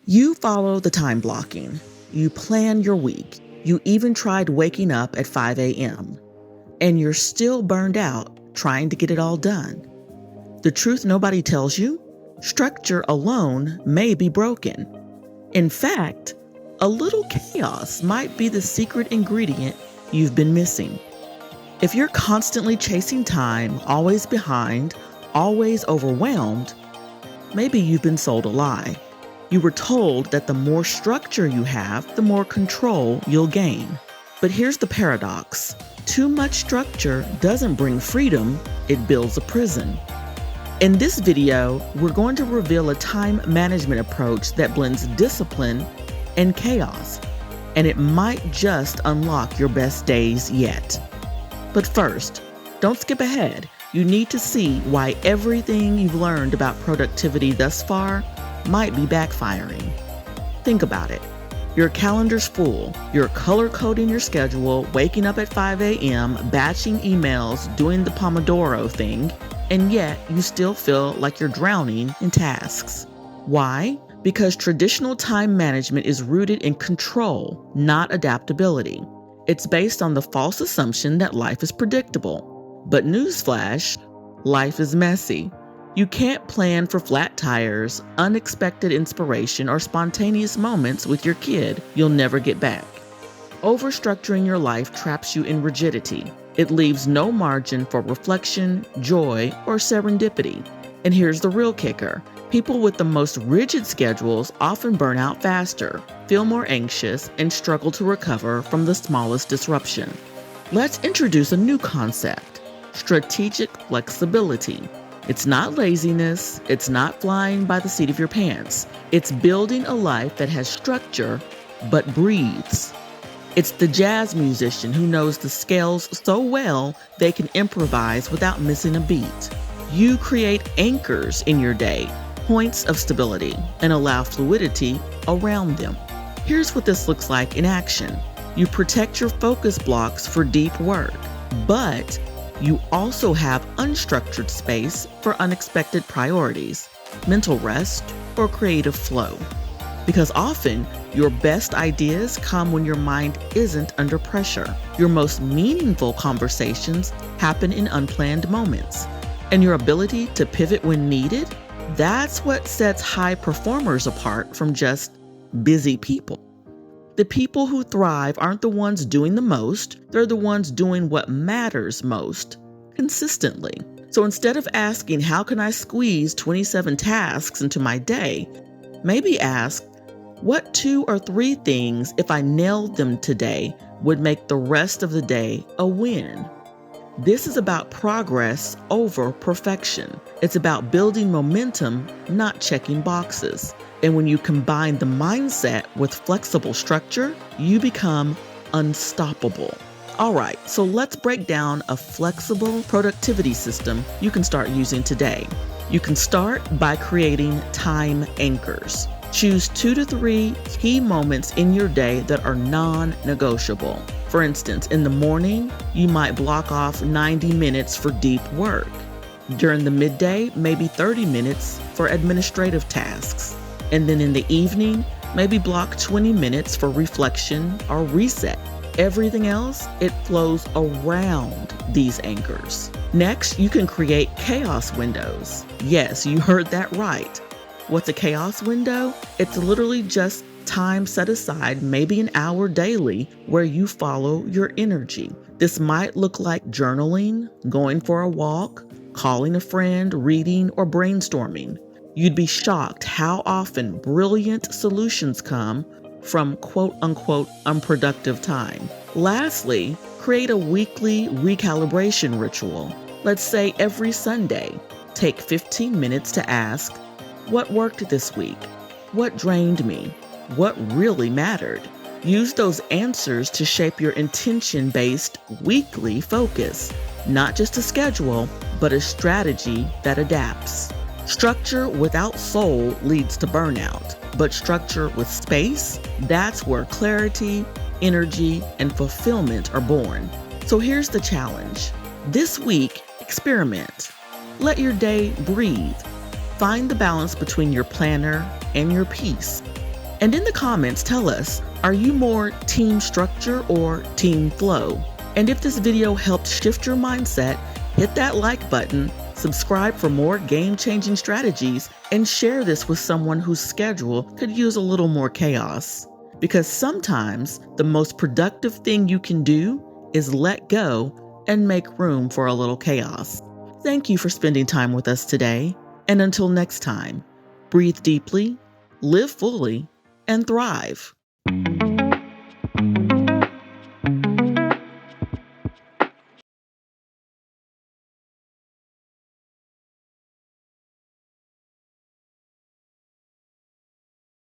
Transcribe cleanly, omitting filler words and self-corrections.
You follow the time blocking. You plan your week. You even tried waking up at 5 a.m. And you're still burned out trying to get it all done. The truth nobody tells you? Structure alone may be broken. In fact, a little chaos might be the secret ingredient you've been missing. If you're constantly chasing time, always behind, always overwhelmed, maybe you've been sold a lie. You were told that the more structure you have, the more control you'll gain. But here's the paradox. Too much structure doesn't bring freedom, it builds a prison. In this video, we're going to reveal a time management approach that blends discipline and chaos, and it might just unlock your best days yet. But first, don't skip ahead. You need to see why everything you've learned about productivity thus far might be backfiring. Think about it. Your calendar's full. You're color-coding your schedule, waking up at 5 a.m., batching emails, doing the Pomodoro thing, and yet you still feel like you're drowning in tasks. Why? Because traditional time management is rooted in control, not adaptability. It's based on the false assumption that life is predictable. But newsflash, life is messy. You can't plan for flat tires, unexpected inspiration, or spontaneous moments with your kid you'll never get back. Overstructuring your life traps you in rigidity. It leaves no margin for reflection, joy, or serendipity. And here's the real kicker. People with the most rigid schedules often burn out faster, feel more anxious, and struggle to recover from the smallest disruption. Let's introduce a new concept: strategic flexibility. It's not laziness, it's not flying by the seat of your pants. It's building a life that has structure, but breathes. It's the jazz musician who knows the scales so well they can improvise without missing a beat. You create anchors in your day, points of stability, and allow fluidity around them. Here's what this looks like in action. You protect your focus blocks for deep work, but you also have unstructured space for unexpected priorities, mental rest, or creative flow. Because often, your best ideas come when your mind isn't under pressure. Your most meaningful conversations happen in unplanned moments. And your ability to pivot when needed, that's what sets high performers apart from just busy people. The people who thrive aren't the ones doing the most, they're the ones doing what matters most, consistently. So instead of asking, how can I squeeze 27 tasks into my day, maybe ask, what 2 or 3 things, if I nailed them today, would make the rest of the day a win? This is about progress over perfection. It's about building momentum, not checking boxes. And when you combine the mindset with flexible structure, you become unstoppable. All right, so let's break down a flexible productivity system you can start using today. You can start by creating time anchors. Choose 2 to 3 key moments in your day that are non-negotiable. For instance, in the morning, you might block off 90 minutes for deep work. During the midday, maybe 30 minutes for administrative tasks. And then in the evening, maybe block 20 minutes for reflection or reset. Everything else, it flows around these anchors. Next, you can create chaos windows. Yes, you heard that right. What's a chaos window? It's literally just time set aside, maybe an hour daily, where you follow your energy. This might look like journaling, going for a walk, calling a friend, reading, or brainstorming. You'd be shocked how often brilliant solutions come from quote-unquote unproductive time. Lastly, create a weekly recalibration ritual. Let's say every Sunday, take 15 minutes to ask, what worked this week? What drained me? What really mattered? Use those answers to shape your intention-based weekly focus, not just a schedule, but a strategy that adapts. Structure without soul leads to burnout, but structure with space, that's where clarity, energy, and fulfillment are born. So here's the challenge. This week, experiment. Let your day breathe. Find the balance between your planner and your peace. And in the comments, tell us, are you more team structure or team flow? And if this video helped shift your mindset, hit that like button, subscribe for more game-changing strategies, and share this with someone whose schedule could use a little more chaos. Because sometimes the most productive thing you can do is let go and make room for a little chaos. Thank you for spending time with us today. And until next time, breathe deeply, live fully, and thrive.